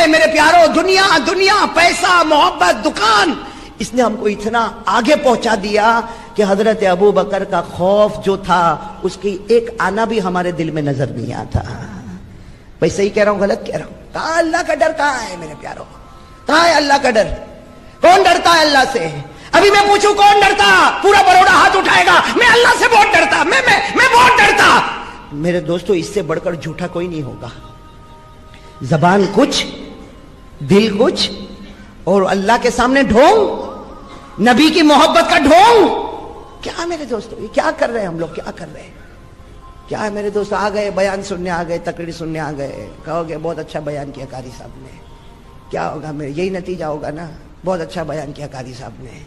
میرے پیارو، دنیا دنیا، پیسہ، محبت، دکان، اس نے ہم کو اتنا آگے پہنچا دیا کہ حضرت ابو بکر کا خوف جو تھا اس کی ایک آنا بھی ہمارے دل میں نظر نہیں آتا. بھائی صحیح کہہ رہا ہوں غلط کہہ رہا ہوں؟ کہاں اللہ کا ڈر کہاں ہے میرے پیارو؟ کہاں ہے اللہ کا ڈر؟ کون ڈرتا ہے اللہ سے؟ ابھی میں پوچھوں کون ڈرتا؟ پورا بروڑا ہاتھ اٹھائے گا میں اللہ سے بہت ڈرتا، میں بہت ڈرتا. میرے دوستو اس سے بڑھ کر جھوٹا کوئی نہیں ہوگا. زبان کچھ، دل کچھ، اور اللہ کے سامنے ڈھونگ، نبی کی محبت کا ڈھونگ. کیا میرے دوستو یہ کیا کر رہے ہیں ہم لوگ؟ کیا کر رہے ہیں؟ کیا ہے میرے دوست؟ آ گئے بیان سننے، آ گئے تقریر سننے، آ گئے، کہو گے بہت اچھا بیان کیا قاری صاحب نے. کیا ہوگا میرے؟ یہی نتیجہ ہوگا نا، بہت اچھا بیان کیا قاری صاحب نے.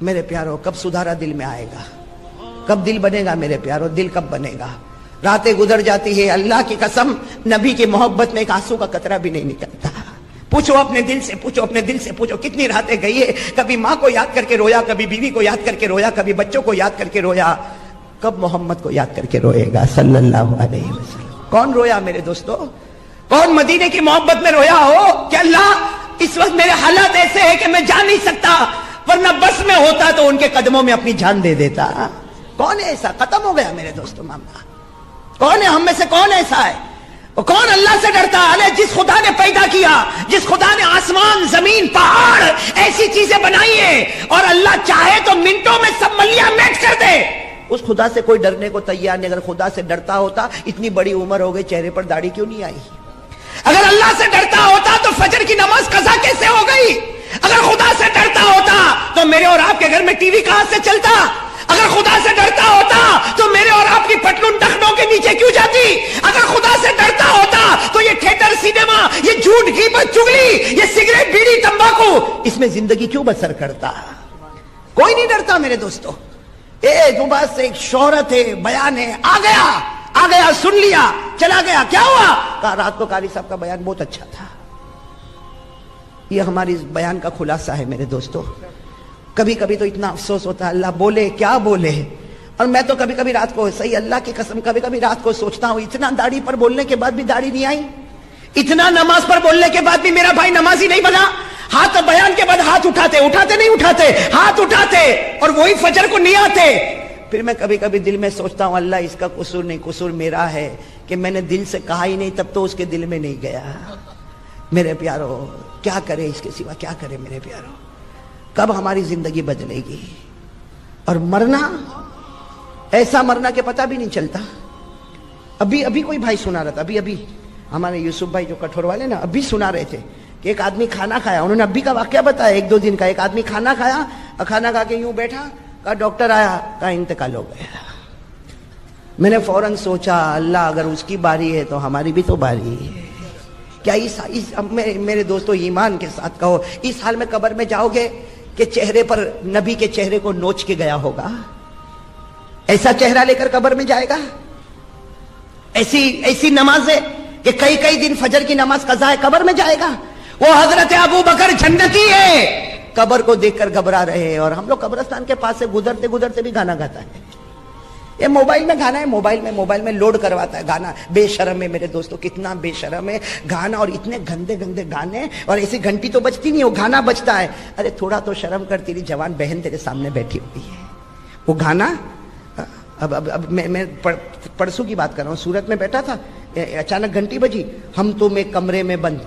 میرے پیارو کب سدھارا دل میں آئے گا؟ کب دل بنے گا میرے پیارو؟ دل کب بنے گا؟ راتیں گزر جاتی ہے، اللہ کی قسم نبی کی محبت میں ایک آنسو کا قطرہ بھی نہیں نکلتا. پوچھو اپنے دل سے، پوچھو اپنے دل سے، پوچھو کتنی راتیں گئی ہے، کبھی ماں کو یاد کر کے رویا، کبھی بیوی کو یاد کر کے رویا، کبھی بچوں کو یاد کر کے رویا. کب محمد کو یاد کر کے روئے گا صلی اللہ علیہ وسلم؟ کون رویا میرے دوستو؟ کون مدینے کی محبت میں رویا ہو کہ اللہ اس وقت میرے حالات ایسے ہیں کہ میں جا نہیں سکتا، ورنہ بس میں ہوتا تو ان کے قدموں میں اپنی جان دے دیتا. کون ہے ایسا؟ ختم ہو گیا میرے دوستو معاملہ. کون ہے ہم میں سے؟ کون ایسا ہے؟ کون اللہ سے ڈرتا ہے؟ جس خدا نے پیدا کیا، جس خدا نے آسمان، زمین، پہاڑ ایسی چیزیں بنائی ہیں، اور اللہ چاہے تو منٹوں میں سب ملیاں میٹ کر دے، اس خدا سے کوئی ڈرنے کو تیار نہیں. اگر خدا سے ڈرتا ہوتا اتنی بڑی عمر ہو گئی، چہرے پر داڑھی کیوں نہیں آئی؟ اگر اللہ سے ڈرتا ہوتا تو فجر کی نماز قضا کیسے ہو گئی؟ اگر خدا سے ڈرتا ہوتا تو میرے اور آپ کے گھر میں ٹی وی کہاں سے چلتا؟ اگر خدا سے ڈرتا ہوتا تو میرے اور آپ کی پٹلون ٹخنوں کے نیچے کیوں جاتی؟ اگر خدا سے ڈرتا ہوتا تو یہ تھیٹر، سینما، یہ جھوٹ، غیبت، چغلی، یہ سگریٹ، بیڑی، تمباکو، اس میں زندگی کیوں بسر کرتا؟ کوئی نہیں ڈرتا میرے دوستو. جو بات سے ایک شہرت ہے، بیان ہے، آ گیا، سن لیا، چلا گیا. کیا ہوا؟ کہا رات کو قاری صاحب کا بیان بہت اچھا تھا. یہ ہماری اس بیان کا خلاصہ ہے میرے دوستو. کبھی کبھی تو اتنا افسوس ہوتا ہے اللہ بولے کیا بولے. اور میں تو کبھی کبھی رات کو، صحیح اللہ کی قسم، کبھی کبھی رات کو سوچتا ہوں اتنا داڑھی پر بولنے کے بعد بھی داڑھی نہیں آئی، اتنا نماز پر بولنے کے بعد بھی میرا بھائی نمازی نہیں بنا. ہاتھ بیان کے بعد ہاتھ اٹھاتے نہیں اٹھاتے، ہاتھ اٹھاتے اور وہی فجر کو نہیں آتے. پھر میں کبھی کبھی دل میں سوچتا ہوں اللہ اس کا قصور نہیں، قصور میرا ہے کہ میں نے دل سے کہا ہی نہیں، تب تو اس کے دل میں نہیں گیا. میرے پیارو کیا کرے اس کے سوا؟ کیا کرے میرے پیارو؟ کب ہماری زندگی بدلے گی؟ اور مرنا ایسا مرنا کہ پتہ بھی نہیں چلتا. ابھی کوئی بھائی سنا رہا تھا، ابھی ہمارے یوسف بھائی جو کٹھور والے نا، ابھی سنا رہے تھے کہ ایک آدمی کھانا کھایا، انہوں نے ابھی کا واقعہ بتایا، 1-2 دن کا. ایک آدمی کھانا کھایا اور کھانا کھا کے یوں بیٹھا، کہا ڈاکٹر آیا، کہا انتقال ہو گیا. میں نے فوراً سوچا اللہ اگر اس کی باری ہے تو ہماری بھی تو باری ہے. کیا میرے دوستو ایمان کے ساتھ کہو، اس حال میں قبر میں جاؤ گے کہ چہرے پر نبی کے چہرے کو نوچ کے گیا ہوگا؟ ایسا چہرہ لے کر قبر میں جائے گا؟ ایسی نماز ہے کہ کئی دن فجر کی نماز قضا ہے، قبر میں جائے گا؟ وہ حضرت ابو بکر جنتی ہے، قبر کو دیکھ کر گھبرا رہے ہیں، اور ہم لوگ قبرستان کے پاس سے گزرتے بھی گانا گاتا ہے. یہ موبائل میں گانا ہے، موبائل میں لوڈ کرواتا ہے گانا. بے شرم ہے میرے دوستو، کتنا بے شرم ہے گانا، اور اتنے گندے گانے، اور ایسی گھنٹی تو بجتی نہیں، وہ گانا بجتا ہے. ارے تھوڑا تو شرم کر، تیری جوان بہن تیرے سامنے بیٹھی ہوئی ہے. وہ گانا اب میں پرسوں کی بات کر رہا ہوں، سورت میں بیٹھا تھا، اچانک گھنٹی بجی، ہم تم ایک کمرے میں بند.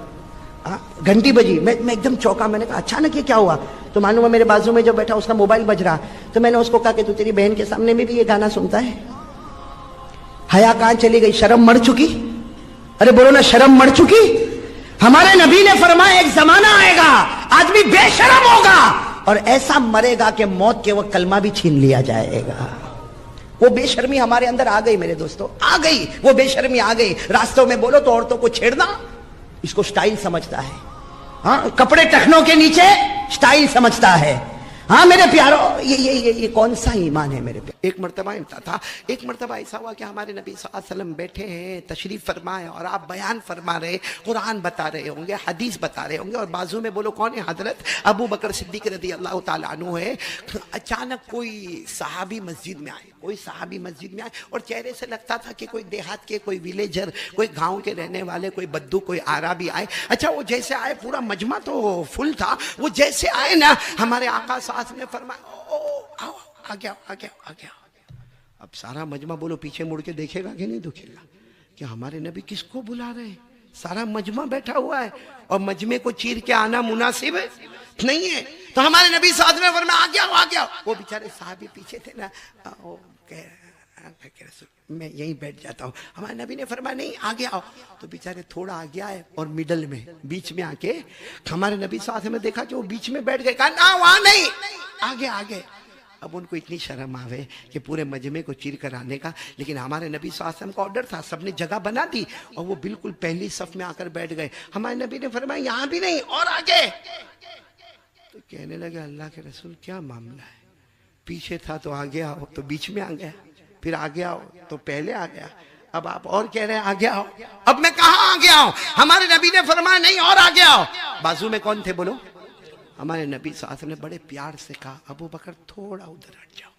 گھنٹی بجی، میں ایک دم چوکا. میں نے کہا اچانک یہ کیا ہوا؟ تو معلوم ہے میرے بازو میں جو بیٹھا اس کا موبائل بج رہا. تو میں نے اس کو کہا کہ تو تیری بہن کے سامنے میں بھی یہ گانا سنتا ہے؟ حیا کہاں چلی گئی؟ شرم مر چکی. ارے بولو نا، شرم مر چکی. ہمارے نبی نے فرمایا ایک زمانہ آئے گا آدمی بے شرم ہوگا اور ایسا مرے گا کہ موت کے وقت کلمہ بھی چھین لیا جائے گا. وہ بے شرمی ہمارے اندر آ گئی میرے دوستو، آ گئی، وہ بے شرمی آ گئی. راستوں میں بولو تو عورتوں کو چھیڑنا اس کو سٹائل سمجھتا ہے. ہاں، کپڑے ٹخنوں کے نیچے سٹائل سمجھتا ہے. ہاں میرے پیارو، یہ کون سا ایمان ہے میرے پیارو؟ ایک مرتبہ ایک مرتبہ ایسا ہوا کہ ہمارے نبی صلی اللہ علیہ وسلم بیٹھے ہیں، تشریف فرمائے، اور آپ بیان فرما رہے، قرآن بتا رہے ہوں گے، حدیث بتا رہے ہوں گے، اور بازو میں بولو کون ہے؟ حضرت ابو بکر صدیق رضی اللہ تعالیٰ عنہ ہے۔ اچانک کوئی صحابی مسجد میں آئے، اور چہرے سے لگتا تھا کہ کوئی دیہات کے، کوئی ویلیجر، کوئی گاؤں کے رہنے والے، کوئی بدو، کوئی عربی آئے۔ اچھا وہ جیسے آئے، پورا مجمع تو فل تھا، وہ جیسے آئے نا، ہمارے آقا صلی اللہ علیہ وسلم نے فرمایا آ گیا۔ اب سارا مجمع بولو پیچھے مڑ کے دیکھے گا کہ نہیں دیکھے گا کہ ہمارے نبی کس کو بلا رہے ہیں؟ سارا مجمع بیٹھا ہوا ہے اور مجمع کو چیر کے آنا مناسب نہیں ہے۔ تو ہمارے نبی صلی اللہ علیہ وسلم نے فرمایا آ گیا۔ وہ بیچارے صحابی پیچھے تھے نا، وہ میں یہیں بیٹھ جاتا ہوں۔ ہمارے نبی نے فرمایا نہیں، آگے آؤ۔ تو بیچارے تھوڑا آگے آئے اور مڈل میں، بیچ میں آ کے ہمارے نبی صلی اللہ علیہ وسلم نے دیکھا کہ وہ بیچ میں بیٹھ گئے، کہا نا وہاں نہیں، آگے۔ اب ان کو اتنی شرم آوے کہ پورے مجمع کو چیر کر آنے کا، لیکن ہمارے نبی صلی اللہ علیہ وسلم کا آرڈر تھا، سب نے جگہ بنا دی اور وہ بالکل پہلی صف میں آ کر بیٹھ گئے۔ ہمارے نبی نے فرمایا یہاں بھی نہیں، اور آگے۔ تو کہنے لگے اللہ کے رسول کیا معاملہ ہے؟ پیچھے تھا تو آگے آؤ، تو بیچ میں آ گیا، پھر آگے آؤ تو پہلے آ گیا، اب آپ اور کہہ رہے ہیں آگے آؤ۔ اب میں کہاں آگے آؤں؟ ہمارے نبی نے فرمایا نہیں، اور آگے آؤ۔ بازو میں کون تھے بولو؟ ہمارے نبی صلی اللہ علیہ وسلم نے بڑے پیار سے کہا ابو بکر تھوڑا ادھر ہٹ جاؤ،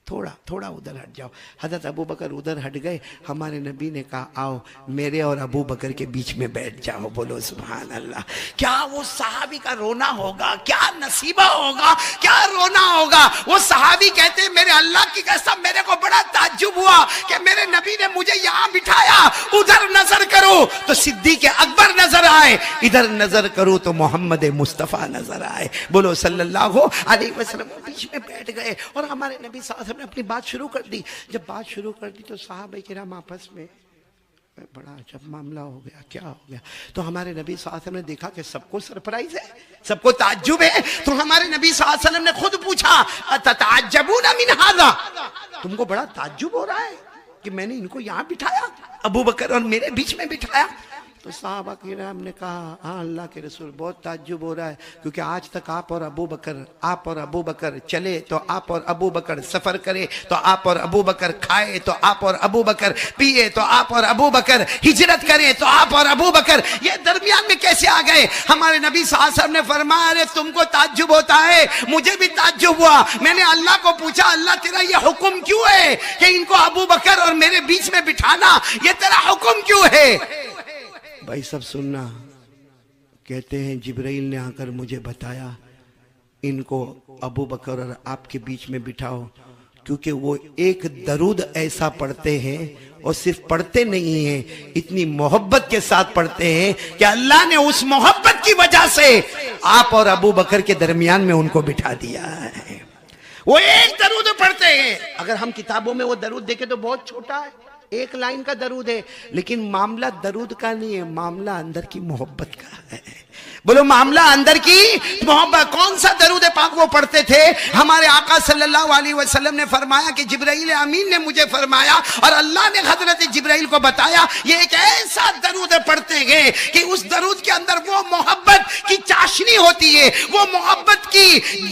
تھوڑا ادھر ہٹ جاؤ۔ حضرت ابو بکر ادھر ہٹ گئے۔ ہمارے نبی نے کہا آؤ میرے اور ابو بکر کے بیچ میں بیٹھ جاؤ۔ بولو سبحان اللہ۔ کیا وہ صحابی کا رونا ہوگا، کیا نصیبہ ہوگا، کیا رونا ہوگا۔ وہ صحابی کہتے ہیں میرے اللہ کی قسم میرے کو بڑا تعجب ہوا کہ میرے نبی نے مجھے یہاں بٹھایا، ادھر نظر کرو تو صدیق اکبر نظر آئے، ادھر نظر کرو تو محمد مصطفیٰ نظر آئے۔ بولو صلی اللہ علیہ وسلم۔ بیچ میں بیٹھ گئے اور ہمارے نبی صلی اللہ علیہ وسلم نے اپنی بات شروع کر دی۔ جب بات شروع کر دی تو صحابہ کرام آپس میں بڑا عجب معاملہ ہو گیا، کیا ہو گیا؟ تو ہمارے نبی صلی اللہ علیہ وسلم نے دیکھا کہ سب کو سرپرائز ہے، سب کو تعجب ہے، تو ہمارے نبی صلی اللہ علیہ وسلم نے خود پوچھا اتتعجبون من ھذا، تم کو بڑا تعجب ہو رہا ہے کہ میں نے ان کو یہاں بٹھایا، ابو بکر اور میرے بیچ میں بٹھایا؟ تو صحابہ کرام نے کہا ہاں اللہ کے رسول بہت تعجب ہو رہا ہے، کیونکہ آج تک آپ اور ابو بکر چلے تو آپ اور ابو بکر سفر کرے تو آپ اور ابو بکر کھائے تو آپ اور ابو بکر پیے تو آپ اور ابو بکر ہجرت کرے تو آپ اور ابو بکر، یہ درمیان میں کیسے آ گئے؟ ہمارے نبی صلی اللہ علیہ وسلم نے فرمایا ارے تم کو تعجب ہوتا ہے، مجھے بھی تعجب ہوا۔ میں نے اللہ کو پوچھا اللہ تیرا یہ حکم کیوں ہے کہ ان کو ابو بکر اور میرے بیچ میں بٹھانا، یہ تیرا حکم کیوں ہے؟ بھائی سب سننا، کہتے ہیں جبرائیل نے آ کر مجھے بتایا ان کو ابو بکر اور آپ کے بیچ میں بٹھاؤ، کیونکہ وہ ایک درود ایسا پڑھتے ہیں، اور صرف پڑھتے نہیں ہیں، اتنی محبت کے ساتھ پڑھتے ہیں کہ اللہ نے اس محبت کی وجہ سے آپ اور ابو بکر کے درمیان میں ان کو بٹھا دیا ہے۔ وہ ایک درود پڑھتے ہیں، اگر ہم کتابوں میں وہ درود دیکھیں تو بہت چھوٹا ہے، ایک لائن کا درود ہے، لیکن معاملہ درود کا نہیں ہے، معاملہ اندر کی محبت کا ہے۔ بولو معاملہ اندر کی محبت۔ کون سا درود پاک وہ پڑھتے تھے؟ ہمارے آقا صلی اللہ علیہ وسلم نے فرمایا کہ جبرائیل امین نے مجھے فرمایا اور اللہ نے حضرت جبرائیل کو بتایا یہ ایک ایسا درود پڑھتے ہیں کہ اس درود کے اندر وہ محبت کی چاشنی ہوتی ہے، وہ محبت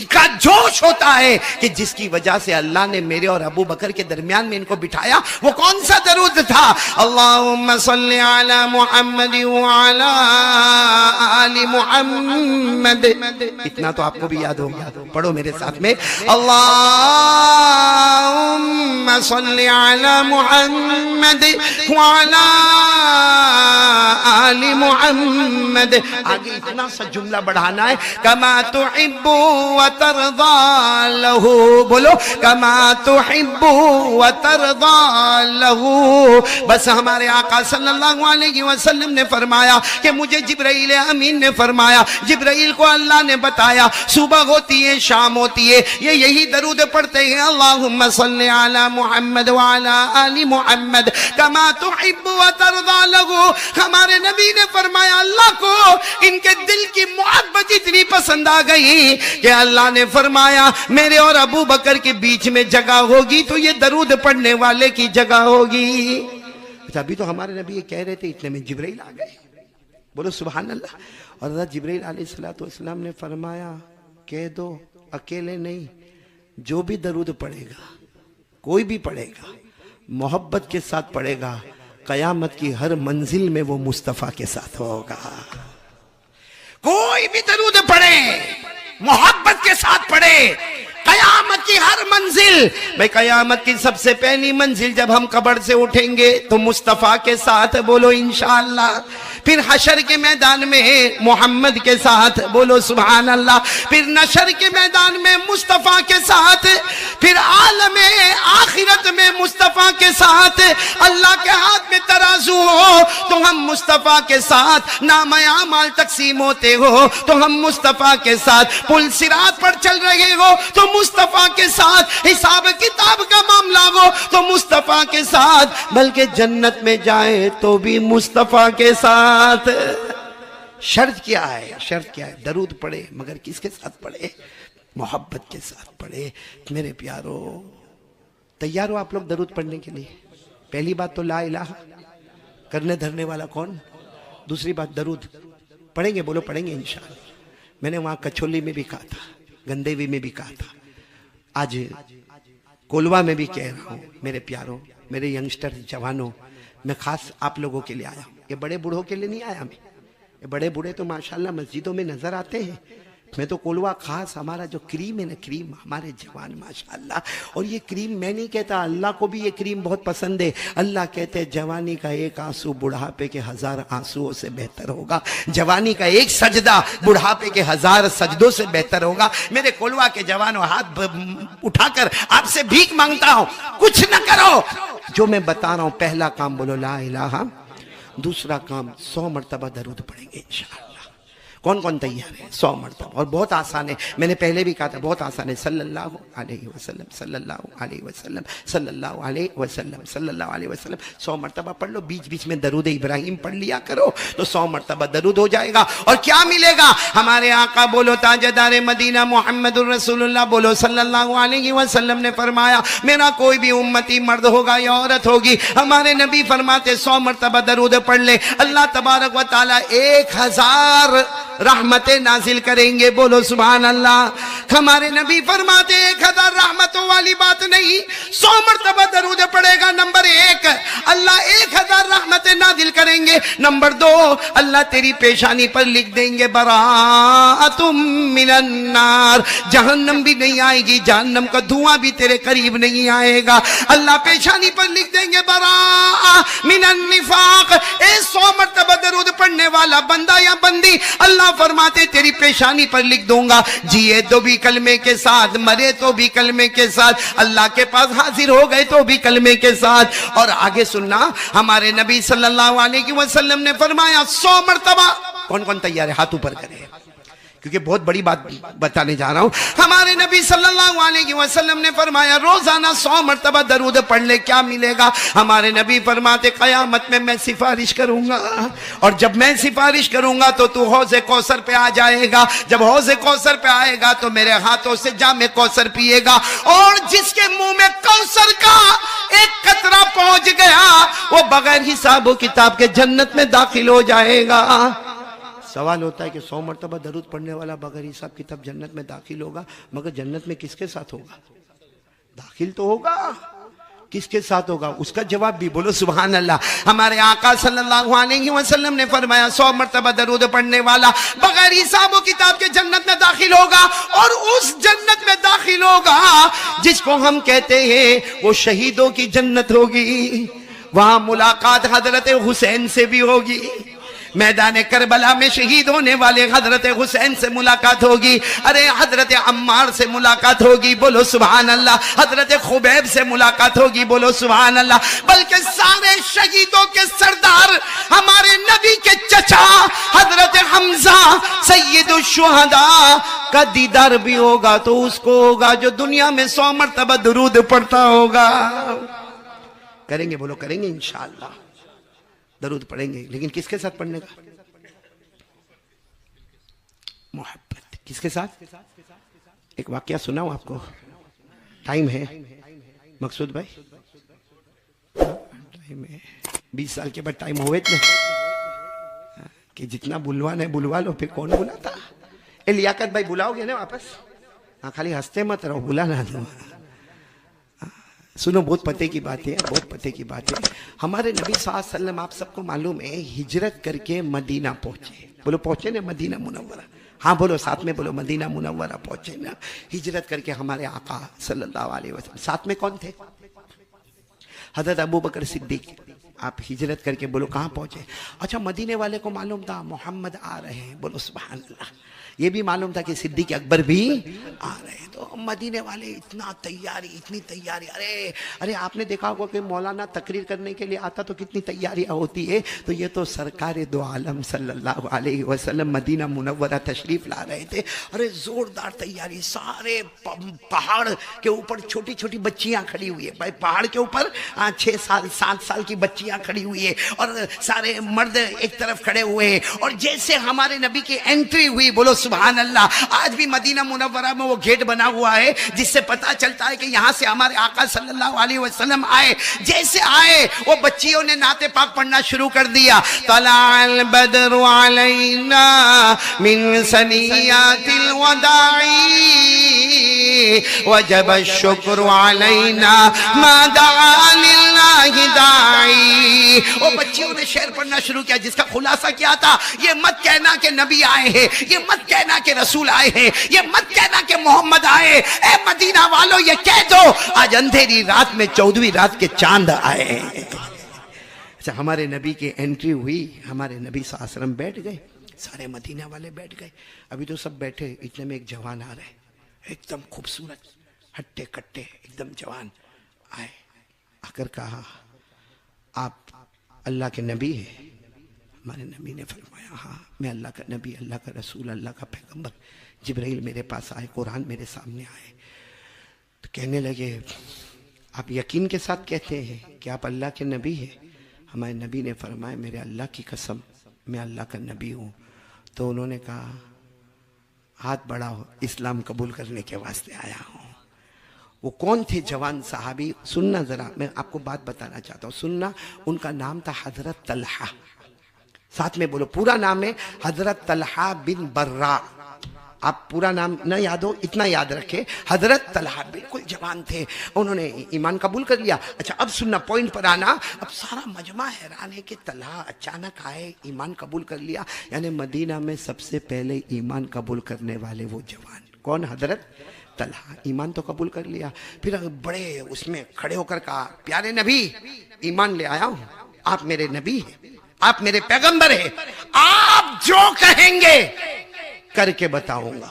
کا جوش ہوتا ہے کہ جس کی وجہ سے اللہ نے میرے اور ابو بکر کے درمیان میں ان کو بٹھایا۔ وہ کون سا درود تھا؟ اللہم صلی علی محمد وعلی آل محمد، اتنا تو آپ کو بھی یاد ہوگا، پڑھو میرے ساتھ میں، اللہم صلی علی محمد وعلی آل محمد۔ آگے اتنا سا جملہ بڑھانا ہے، کما تحب وترضى له، بولو کما تحب وترضى له۔ بس ہمارے آقا صلی اللہ علیہ وسلم نے فرمایا کہ مجھے جبرائیل امین نے فرمایا، جبرائیل کو اللہ نے بتایا صبح ہوتی ہے شام ہوتی ہے یہ یہی درود پڑھتے ہیں، اللہم صلی علی محمد وعلی آل محمد کما تحب وترضى له۔ ہمارے نبی نے فرمایا اللہ کو ان کے دل کی محبت اتنی پسند آ گئی کہ اللہ نے فرمایا میرے اور ابو بکر کے بیچ میں جگہ ہوگی تو یہ درود پڑھنے والے کی جگہ ہوگی۔ ابھی تو ہمارے نبی یہ کہہ رہے تھے، اتنے میں جبرائیل آ گئے، بولو سبحان اللہ۔ اور حضرت جبرائیل علیہ السلام نے فرمایا کہہ دو اکیلے نہیں، جو بھی درود پڑھے گا، کوئی بھی پڑھے گا، محبت کے ساتھ پڑھے گا، قیامت کی ہر منزل میں وہ مصطفیٰ کے ساتھ ہوگا۔ کوئی بھی درود پڑھے، محبت کے ساتھ پڑھے، قیامت کی ہر منزل، بھئی قیامت کی سب سے پہلی منزل جب ہم قبر سے اٹھیں گے تو مصطفیٰ کے ساتھ، بولو انشاءاللہ۔ پھر حشر کے میدان میں محمد کے ساتھ، بولو سبحان اللہ۔ پھر نشر کے میدان میں مصطفیٰ کے ساتھ، پھر عالم آخرت میں مصطفیٰ کے ساتھ۔ اللہ کے ہاتھ میں ترازو ہو تو ہم مصطفیٰ کے ساتھ، نامہ اعمال تقسیم ہوتے ہو تو ہم مصطفیٰ کے ساتھ، پل صراط پر چل رہے ہو تو مصطفیٰ کے ساتھ، حساب کتاب کا معاملہ ہو تو مصطفیٰ کے ساتھ، بلکہ جنت میں جائے تو بھی مصطفیٰ کے ساتھ۔ شرط کیا ہے؟ شرط کیا ہے؟ درود پڑھے، مگر کس کے ساتھ پڑھے؟ محبت کے ساتھ پڑھے۔ میرے پیارو، تیار ہو آپ لوگ درود پڑھنے کے لیے؟ پہلی بات تو لا الہ، کرنے دھرنے والا کون؟ دوسری بات درود پڑھیں گے، بولو پڑھیں گے انشاءاللہ۔ میں نے وہاں کچھولی میں بھی کہا تھا، گندیوی میں بھی کہا تھا، آج کولوا میں بھی کہہ رہا ہوں۔ میرے پیارو، میرے ینگسٹر جوانوں، میں خاص آپ لوگوں کے لیے آیا ہوں، یہ بڑے بوڑھوں کے لیے نہیں آیا میں۔ یہ بڑے بوڑھے تو ماشاءاللہ مسجدوں میں نظر آتے ہیں، میں تو کولوا خاص ہمارا جو کریم ہے نا، کریم ہمارے جوان ماشاءاللہ۔ اور یہ کریم میں نہیں کہتا، اللہ کو بھی یہ کریم بہت پسند ہے۔ اللہ کہتے ہیں جوانی کا ایک آنسو بڑھاپے کے 1000 آنسوؤں سے بہتر ہوگا، جوانی کا ایک سجدہ بڑھاپے کے 1000 سجدوں سے بہتر ہوگا۔ میرے کولوا کے جوانوں، ہاتھ اٹھا کر آپ سے بھیک مانگتا ہوں، کچھ نہ کرو، جو میں بتا رہا ہوں پہلا کام بولو لا الہ، دوسرا کام 100 مرتبہ درود پڑھیں گے انشاءاللہ۔ کون کون تیار ہے؟ 100 مرتبہ، اور بہت آسان ہے، میں نے پہلے بھی کہا تھا بہت آسان ہے۔ صلی اللہ علیہ وسلم، صلی اللہ علیہ وسلم، صلی اللہ علیہ وسلم، صلی اللہ علیہ وسلم، 100 مرتبہ پڑھ لو۔ بیچ بیچ میں درود ابراہیم پڑھ لیا کرو تو 100 مرتبہ درود ہو جائے گا۔ اور کیا ملے گا؟ ہمارے آقا بولو تاجدار مدینہ محمد الرسول اللہ بولو صلی اللہ علیہ وسلم نے فرمایا، میرا کوئی بھی امتی مرد ہوگا یا عورت ہوگی، ہمارے نبی فرماتے 100 مرتبہ درود پڑھ لے، اللہ تبارک و تعالی 1000 رحمتیں نازل کریں گے، بولو سبحان اللہ۔ ہمارے نبی فرماتے 1000 رحمتوں والی بات نہیں، 100 مرتبہ درود پڑھے گا، نمبر 1 اللہ 1000 رحمتیں نازل کریں گے، نمبر 2 اللہ تیری پیشانی پر لکھ دیں گے براءۃ من النار، جہنم بھی نہیں آئے گی، جہنم کا دھواں بھی تیرے قریب نہیں آئے گا۔ اللہ پیشانی پر لکھ دیں گے براءۃ من النفاق۔ 100 مرتبہ درود پڑھنے والا بندہ یا بندی، اللہ فرماتے تیری پیشانی پر لکھ دوں گا، جیے تو بھی کلمے کے ساتھ، مرے تو بھی کلمے کے ساتھ، اللہ کے پاس حاضر ہو گئے تو بھی کلمے کے ساتھ۔ اور آگے سننا، ہمارے نبی صلی اللہ علیہ وسلم نے فرمایا 100 مرتبہ، کون کون تیار ہے؟ ہاتھ اوپر کرے، کیونکہ بہت بڑی بات بتانے جا رہا ہوں۔ ہمارے نبی صلی اللہ علیہ وسلم نے فرمایا روزانہ 100 مرتبہ درود پڑھ لے، کیا ملے گا؟ ہمارے نبی فرماتے قیامت میں سفارش کروں گا، اور جب میں سفارش کروں گا تو حوض کوثر پہ آ جائے گا، جب حوض کوثر پہ آئے گا تو میرے ہاتھوں سے جام کوثر پیے گا، اور جس کے منہ میں کوثر کا ایک قطرہ پہنچ گیا وہ بغیر حساب و کتاب کے جنت میں داخل ہو جائے گا۔ سوال ہوتا ہے کہ 100 مرتبہ درود پڑھنے والا بغیر حساب کتاب جنت میں داخل ہوگا، مگر جنت میں کس کے ساتھ ہوگا؟ داخل تو ہوگا، کس کے ساتھ ہوگا؟ اس کا جواب بھی بولو سبحان اللہ۔ ہمارے آقا صلی اللہ علیہ وسلم نے فرمایا 100 مرتبہ درود پڑھنے والا بغیر حساب و کتاب کے جنت میں داخل ہوگا، اور اس جنت میں داخل ہوگا جس کو ہم کہتے ہیں وہ شہیدوں کی جنت ہوگی، وہاں ملاقات حضرت حسین سے بھی ہوگی، میدان کربلا میں شہید ہونے والے حضرت حسین سے ملاقات ہوگی، ارے حضرت عمار سے ملاقات ہوگی، بولو سبحان اللہ، حضرت خبیب سے ملاقات ہوگی، بولو سبحان اللہ، بلکہ سارے شہیدوں کے سردار ہمارے نبی کے چچا حضرت حمزہ سید الشہداء کا دیدار بھی ہوگا تو اس کو ہوگا جو دنیا میں 100 مرتبہ درود پڑھتا ہوگا۔ کریں گے، بولو کریں گے انشاءاللہ، درود پڑھیں گے، لیکن کس کے ساتھ پڑھنے کا؟ محبت کس کے ساتھ؟ ایک واقعہ سناؤں آپ کو، ٹائم ہے مقصود بھائی؟ ٹائم ہے، 20 سال کے بعد ٹائم ہوئے اتنے کہ جتنا بلوانا ہے بلوا لو، پھر کون بلاتا؟ لیاقت بھائی بلاؤ گے نا واپس؟ ہاں خالی ہنستے مت رہو، بلا نہ دو. سنو بہت پتے کی بات ہے، بہت پتے کی بات ہے. ہمارے نبی صلی اللہ علیہ وسلم آپ سب کو معلوم ہے ہجرت کر کے مدینہ پہنچے. بولو پہنچے نا مدینہ منورہ. ہاں بولو ساتھ میں بولو مدینہ منورہ پہنچے نا. ہجرت کر کے ہمارے آقا صلی اللہ علیہ وسلم ساتھ میں کون تھے؟ حضرت ابو بکر صدیق. آپ ہجرت کر کے بولو کہاں پہنچے؟ اچھا مدینے والے کو معلوم تھا محمد آ رہے ہیں، بولو سبحان اللہ. یہ بھی معلوم تھا کہ صدیق اکبر بھی آ رہے ہیں. تو مدینے والے اتنا تیاری، اتنی تیاری. ارے آپ نے دیکھا ہوگا کہ مولانا تقریر کرنے کے لیے آتا تو کتنی تیاریاں ہوتی ہے. تو یہ تو سرکار دو عالم صلی اللہ علیہ وسلم مدینہ منورہ تشریف لا رہے تھے. ارے زوردار تیاری. سارے پہاڑ کے اوپر چھوٹی چھوٹی بچیاں کھڑی ہوئی ہے. پہاڑ کے اوپر 6 سال 7 سال کی بچیاں کھڑی ہوئی ہے اور سارے مرد ایک طرف کھڑے ہوئے ہیں. اور جیسے ہمارے نبی کی انٹری ہوئی، بولو سبحان اللہ. آج بھی مدینہ منورہ میں وہ گیٹ بنا ہوا ہے جس سے پتا چلتا ہے کہ یہاں سے ہمارے آقا صلی اللہ علیہ وسلم آئے. جیسے آئے وہ بچیوں نے نعت پاک پڑھنا شروع کر دیا. طلع البدر علینا من ثنیات الوداع وجب الشکر علینا ما دعا للہ داعی. وہ بچیوں نے شعر پڑھنا شروع کیا جس کا خلاصہ کیا تھا، یہ مت کہنا کہ نبی آئے ہیں، یہ مت کہنا کہ رسول آئے ہیں، یہ مت کہنا کہ محمد آئے. اے مدینہ والو یہ کہہ دو آج اندھیری رات میں 14ویں رات کے چاند آئے ہیں. اچھا ہمارے نبی کی انٹری ہوئی، ہمارے نبی صلی اللہ علیہ وسلم بیٹھ گئے. سارے مدینہ والے بیٹھ گئے. ابھی تو سب بیٹھے، اتنے میں ایک جوان آ رہے، ایک دم خوبصورت، ہٹے کٹے ایک دم جوان آئے. آ کر کہا آپ اللہ کے نبی ہیں؟ ہمارے نبی نے فرمایا ہاں میں اللہ کا نبی، اللہ کا رسول، اللہ کا پیغمبر. جبرائیل میرے پاس آئے، قرآن میرے سامنے آئے. تو کہنے لگے آپ یقین کے ساتھ کہتے ہیں کہ آپ اللہ کے نبی ہیں؟ ہمارے نبی نے فرمایا میرے اللہ کی قسم میں اللہ کا نبی ہوں. تو انہوں نے کہا ہاتھ بڑھاؤ، اسلام قبول کرنے کے واسطے آیا ہوں. وہ کون تھے جوان صحابی؟ سننا ذرا، میں آپ کو بات بتانا چاہتا ہوں، سننا. ان کا نام تھا حضرت طلحہ. ساتھ میں بولو پورا نام ہے حضرت طلحہ بن برا. آپ پورا نام نہ یاد ہو اتنا یاد رکھے، حضرت طلحہ. بالکل جوان تھے، انہوں نے ایمان قبول کر لیا. اچھا اب سننا، پوائنٹ پر آنا. اب سارا مجمع حیران ہے کہ طلحہ اچانک آئے، ایمان قبول کر لیا. یعنی مدینہ میں سب سے پہلے ایمان قبول کرنے والے وہ جوان کون؟ حضرت طلحہ. ایمان تو قبول کر لیا. پھر بڑے اس میں کھڑے ہو کر کہا پیارے نبی ایمان لے آیا ہوں، آپ میرے نبی ہیں، آپ میرے پیغمبر ہیں، آپ جو کہیں گے کر کے بتاؤں گا،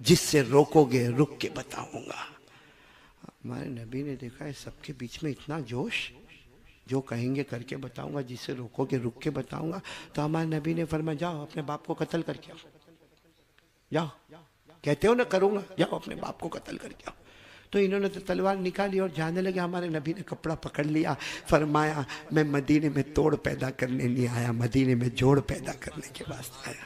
جس سے روکو گے رک کے بتاؤں گا. ہمارے نبی نے دیکھا ہے سب کے بیچ میں اتنا جوش، جو کہیں گے کر کے بتاؤں گا، جس سے روکو گے رک کے بتاؤں گا. تو ہمارے نبی نے فرمایا جاؤ اپنے باپ کو قتل کر کے آؤ. جاؤ، کہتے ہو نا کروں گا، جاؤ اپنے باپ کو قتل کر کے آؤ. تو انہوں نے تو تلوار نکالی اور جانے لگے. ہمارے نبی نے کپڑا پکڑ لیا، فرمایا میں مدینے میں توڑ پیدا کرنے نہیں آیا، مدینے میں جوڑ پیدا کرنے کے واسطے آیا.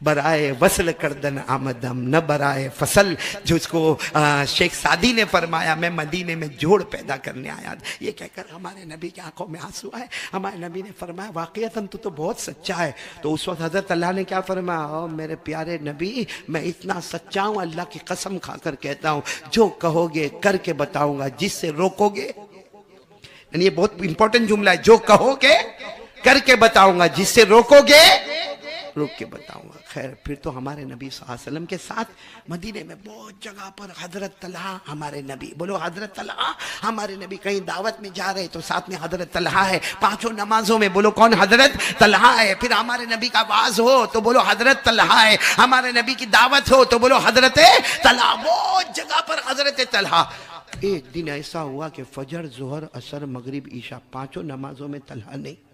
برائے وصل کردن آمدم نہ برائے فصل. جو اس کو شیخ سعدی نے فرمایا میں مدینے میں جوڑ پیدا کرنے آیا. یہ کہہ کر ہمارے نبی کی آنکھوں میں آنسو آئے. ہمارے نبی نے فرمایا واقعتاً تو بہت سچا ہے. تو اس وقت حضرت اللہ نے کیا فرمایا، او میرے پیارے نبی میں اتنا سچا ہوں، اللہ کی قسم کھا کر کہتا ہوں جو کہو گے کر کے بتاؤں گا، جس سے روکو گے. یعنی یہ بہت امپورٹنٹ جملہ ہے، جو کہو گے کر کے بتاؤں گا، جس سے روکو گے روک کے بتاؤں گا. خیر پھر تو ہمارے نبی صلی اللہ علیہ وسلم کے ساتھ مدینے میں بہت جگہ پر حضرت طلحہ ہمارے نبی، بولو حضرت طلحہ. ہمارے نبی کہیں دعوت میں جا رہے تو ساتھ میں حضرت طلحہ ہے. 5 نمازوں میں بولو کون؟ حضرت طلحہ ہے. پھر ہمارے نبی کا واعظ ہو تو بولو حضرت طلحہ ہے. ہمارے نبی کی دعوت ہو تو بولو حضرت طلحہ. بہت جگہ پر حضرت طلحہ. ایک دن ایسا ہوا کہ فجر، ظہر، عصر، مغرب، عشاء 5 نمازوں میں طلحہ نہیں.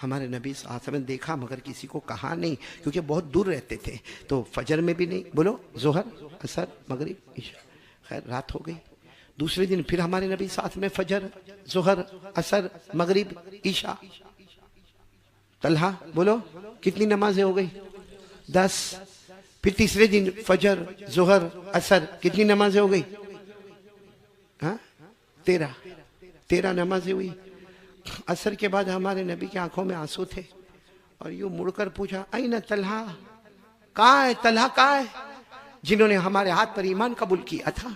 ہمارے نبی صلی اللہ علیہ وسلم نے دیکھا مگر کسی کو کہا نہیں کیونکہ بہت دور رہتے تھے. تو فجر میں بھی نہیں، بولو ظہر، عصر، مغرب، عشاء. خیر رات ہو گئی. دوسرے دن پھر ہمارے نبی ساتھ میں فجر، ظہر، عصر، مغرب، عشاء. طلحہ بولو کتنی نمازیں ہو گئی؟ 10. پھر تیسرے دن فجر، ظہر، عصر، کتنی نمازیں ہو گئی؟ 13 نمازیں ہوئی. عصر کے بعد ہمارے نبی کی آنکھوں میں آنسو تھے اور یوں مڑ کر پوچھا این طلحہ، کہاں ہے طلحہ؟ کہاں ہے؟ جنہوں نے ہمارے ہاتھ پر ایمان قبول کیا تھا،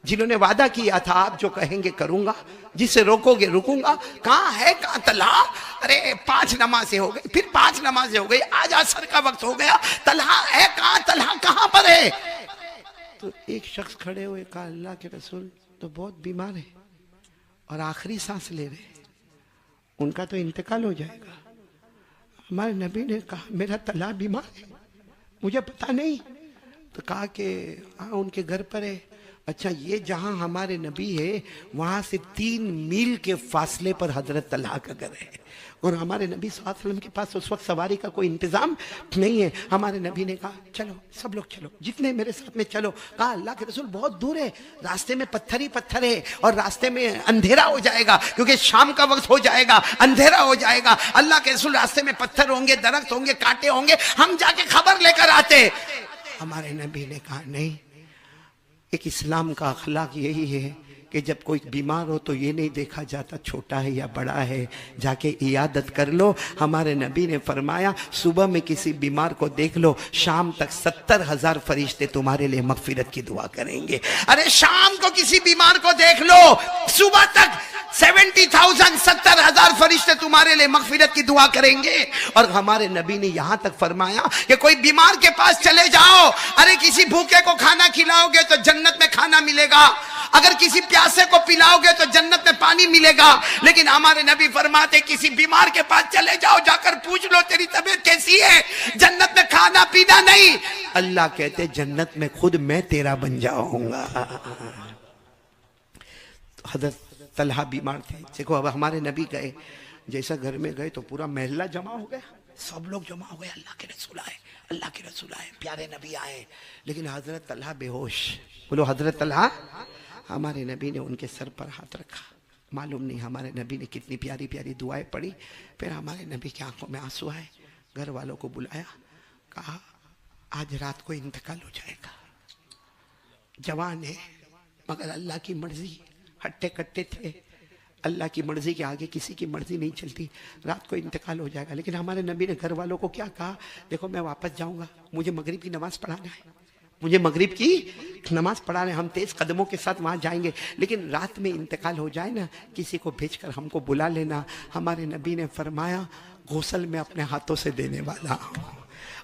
جنہوں نے وعدہ کیا تھا آپ جو کہیں گے کروں گا، جسے روکو گے رکوں گا. کہاں ہے کہاں طلحہ؟ ارے 5 نمازیں ہو گئی، پھر 5 نمازیں ہو گئی، آج عصر کا وقت ہو گیا، طلحہ ہے کہاں؟ طلحہ کہاں پر ہے؟ تو ایک شخص کھڑے ہوئے کہا اللہ کے رسول تو بہت بیمار ہے اور آخری سانس لے رہے، ان کا تو انتقال ہو جائے گا. ہمارے نبی نے کہا میرا طلحہ بیمار ہے، مجھے پتا نہیں. تو کہا کہ ہاں ان کے گھر پر ہے. اچھا یہ جہاں ہمارے نبی ہے وہاں سے 3 میل کے فاصلے پر حضرت طلحہ کا گھر ہے، اور ہمارے نبی صلی اللہ علیہ وسلم کے پاس اس وقت سواری کا کوئی انتظام نہیں ہے. ہمارے نبی نے کہا چلو سب لوگ چلو، جتنے میرے ساتھ میں چلو. کہا اللہ کے رسول بہت دور ہے، راستے میں پتھر ہی پتھر ہے اور راستے میں اندھیرا ہو جائے گا کیونکہ شام کا وقت ہو جائے گا، اندھیرا ہو جائے گا. اللہ کے رسول راستے میں پتھر ہوں گے، درخت ہوں گے، کانٹے ہوں گے، ہم جا کے خبر لے کر آتے. ہمارے نبی نے کہا نہیں، ایک اسلام کا اخلاق یہی ہے کہ جب کوئی بیمار ہو تو یہ نہیں دیکھا جاتا چھوٹا ہے یا بڑا ہے، جا کے عیادت کر لو. ہمارے نبی نے فرمایا صبح میں کسی بیمار کو دیکھ لو، شام تک 70,000 فرشتے تمہارے لئے مغفرت کی دعا کریں گے. ارے شام کو کسی بیمار کو دیکھ لو، صبح تک 70,000 فرشتے تمہارے لئے مغفرت کی دعا کریں گے. اور ہمارے نبی نے یہاں تک فرمایا کہ کوئی بیمار کے پاس چلے جاؤ، ارے کسی بھوکے کو کھانا کھلاؤ گے تو جنت میں کھانا ملے گا، اگر کسی پیاسے کو پلاؤ گے تو جنت میں پانی ملے گا. لیکن ہمارے نبی فرماتے کسی بیمار کے پاس چلے جاؤ، جا کر پوچھ لو تیری طبیعت کیسی ہے، جنت میں کھانا پینا نہیں. اللہ کہتے جنت میں خود میں تیرا بن جاؤں گا. حضرت طلحہ بیمار تھے. دیکھو اب ہمارے نبی گئے، جیسا گھر میں گئے تو پورا محلہ جمع ہو گیا، سب لوگ جمع ہو گئے. اللہ کے رسول آئے، اللہ کے رسول آئے، پیارے نبی آئے. لیکن حضرت طلحہ بے ہوش. بولو حضرت طلحہ. ہمارے نبی نے ان کے سر پر ہاتھ رکھا. معلوم نہیں ہمارے نبی نے کتنی پیاری پیاری دعائیں پڑھی. پھر ہمارے نبی کی آنکھوں میں آنسو آئے. گھر والوں کو بلایا، کہا آج رات کو انتقال ہو جائے گا. جوان ہے مگر اللہ کی مرضی، ہٹے کٹے تھے، اللہ کی مرضی کے آگے کسی کی مرضی نہیں چلتی. رات کو انتقال ہو جائے گا. لیکن ہمارے نبی نے گھر والوں کو کیا کہا؟ دیکھو میں واپس جاؤں گا، مجھے مغرب کی نماز پڑھانا ہے، مجھے مغرب کی نماز پڑھانا ہے. ہم تیز قدموں کے ساتھ وہاں جائیں گے، لیکن رات میں انتقال ہو جائے نا، کسی کو بھیج کر ہم کو بلا لینا. ہمارے نبی نے فرمایا غسل میں اپنے ہاتھوں سے دینے والا ہوں،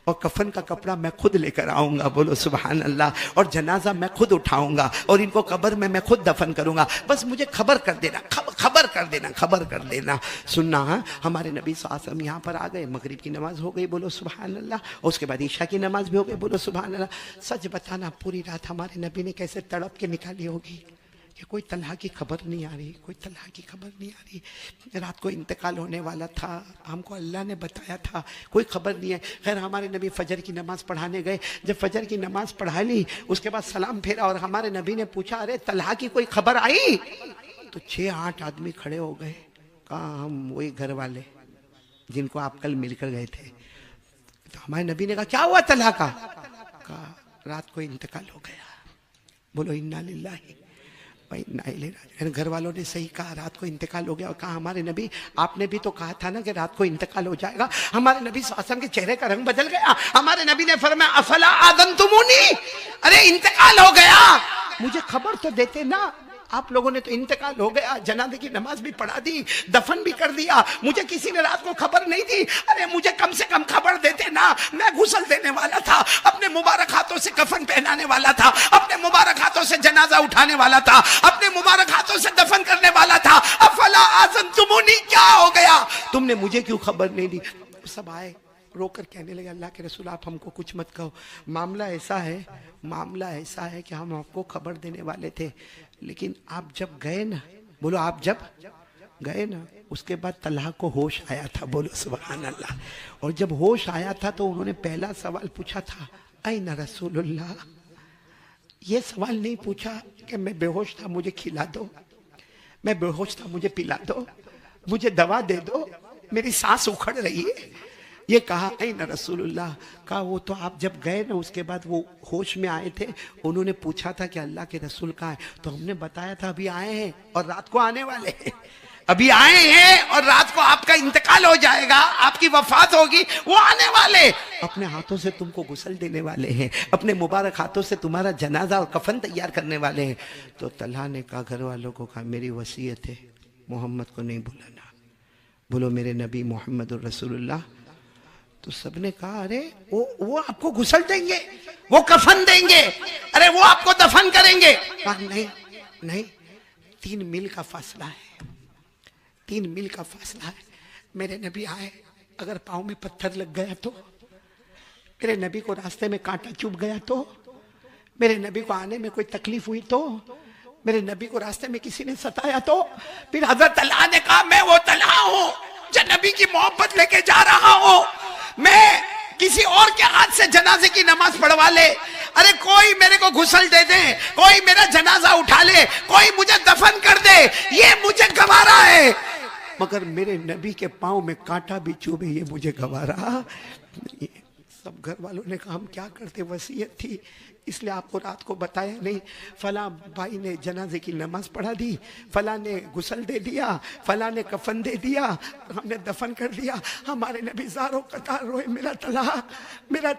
اور کفن کا کپڑا میں خود لے کر آؤں گا. بولو سبحان اللہ. اور جنازہ میں خود اٹھاؤں گا اور ان کو قبر میں خود دفن کروں گا. بس مجھے خبر کر دینا، خبر کر دینا، خبر کر دینا. سننا ہاں ہمارے نبی صلی اللہ علیہ وسلم یہاں پر آ گئے، مغرب کی نماز ہو گئی. بولو سبحان اللہ. اور اس کے بعد عشاء کی نماز بھی ہو گئی. بولو سبحان اللہ. سچ بتانا پوری رات ہمارے نبی نے کیسے تڑپ کے نکالی ہوگی کہ کوئی طلحہ کی خبر نہیں آ رہی، کوئی طلحہ کی خبر نہیں آ رہی. رات کو انتقال ہونے والا تھا، ہم کو اللہ نے بتایا تھا، کوئی خبر نہیں ہے. خیر ہمارے نبی فجر کی نماز پڑھانے گئے. جب فجر کی نماز پڑھا لی اس کے بعد سلام پھیرا اور ہمارے نبی نے پوچھا ارے طلحہ کی کوئی خبر آئی؟ تو 6-8 آدمی کھڑے ہو گئے. کہا ہم وہی گھر والے جن کو آپ کل مل کر گئے تھے. تو ہمارے نبی نے کہا کیا ہوا طلحہ کا؟ کہا رات کو انتقال ہو گیا. بولو انا للہ گھر والوں نے صحیح کہا، رات کو انتقال ہو گیا. اور کہا ہمارے نبی آپ نے بھی تو کہا تھا نا کہ رات کو انتقال ہو جائے گا. ہمارے نبی صلی اللہ علیہ وسلم کے چہرے کا رنگ بدل گیا. ہمارے نبی نے فرمایا افلا آذنتمونی، ارے انتقال ہو گیا، مجھے خبر تو دیتے نا. آپ لوگوں نے تو انتقال ہو گیا، جنازے کی نماز بھی پڑھا دی، دفن بھی کر دیا، مجھے کسی نے رات کو خبر نہیں دی. ارے مجھے کم سے کم خبر دیتے نا. میں غسل دینے والا تھا، اپنے مبارک ہاتھوں سے کفن پہنانے والا تھا، اپنے مبارک ہاتھوں سے جنازہ اٹھانے والا تھا، اپنے مبارک ہاتھوں سے دفن کرنے والا تھا. افلا آذنتمونی، کیا ہو گیا، تم نے مجھے کیوں خبر نہیں دی؟ سب آئے رو کر کہنے لگے اللہ کے رسول آپ ہم کو کچھ مت کہو، معاملہ ایسا ہے کہ ہم آپ کو خبر دینے والے تھے، لیکن آپ جب گئے نا، بولو آپ جب گئے نا، اس کے بعد طلحہ کو ہوش آیا تھا. بولو سبحان اللہ. اور جب ہوش آیا تھا تو انہوں نے پہلا سوال پوچھا تھا این رسول اللہ. یہ سوال نہیں پوچھا کہ میں بے ہوش تھا مجھے کھلا دو، میں بے ہوش تھا مجھے پلا دو، مجھے دوا دے دو، میری سانس اکھڑ رہی ہے. یہ کہا این رسول اللہ. کہا وہ تو آپ جب گئے نا اس کے بعد وہ ہوش میں آئے تھے، انہوں نے پوچھا تھا کہ اللہ کے رسول کہاں ہے، تو ہم نے بتایا تھا ابھی آئے ہیں اور رات کو آنے والے ہیں. ابھی آئے ہیں اور رات کو آپ کا انتقال ہو جائے گا، آپ کی وفات ہوگی، وہ آنے والے اپنے ہاتھوں سے تم کو غسل دینے والے ہیں، اپنے مبارک ہاتھوں سے تمہارا جنازہ اور کفن تیار کرنے والے ہیں۔ تو طلحہ نے کہا، گھر والوں کو کہا، میری وصیت ہے محمد کو نہیں بلانا، بولو میرے نبی محمد الرسول اللہ۔ تو سب نے کہا، ارے وہ آپ کو غسل دیں گے، وہ کفن دیں گے، ارے وہ آپ کو دفن کریں گے۔ کہا نہیں، 3 میل کا فاصلہ ہے، 3 میل کا فاصلہ ہے، میرے نبی آئے، اگر پاؤں میں پتھر لگ گیا تو، میرے نبی کو راستے میں کانٹا چبھ گیا تو، میرے نبی کو آنے میں کوئی تکلیف ہوئی تو، میرے نبی کو راستے میں کسی نے ستایا تو۔ پھر حضرت طلحہ نے کہا، میں وہ طلحہ ہوں جو نبی کی محبت لے کے جا رہا ہوں، میں کسی اور کے ہاتھ سے جنازے کی نماز پڑھوا لے، ارے کوئی میرے کو غسل دے دے، کوئی میرا جنازہ اٹھا لے، کوئی مجھے دفن کر دے، یہ مجھے گوارا ہے، مگر میرے نبی کے پاؤں میں کانٹا بھی چوبے یہ مجھے گوارا۔ سب گھر والوں نے کہا، ہم کیا کرتے، وصیت تھی اس لیے آپ کو رات کو بتایا نہیں، فلاں بھائی نے جنازے کی نماز پڑھا دی، فلاں نے غسل دے دیا، فلاں نے کفن دے دیا، ہم نے دفن کر دیا۔ ہمارے نبی زاروں قطار روئے، میرا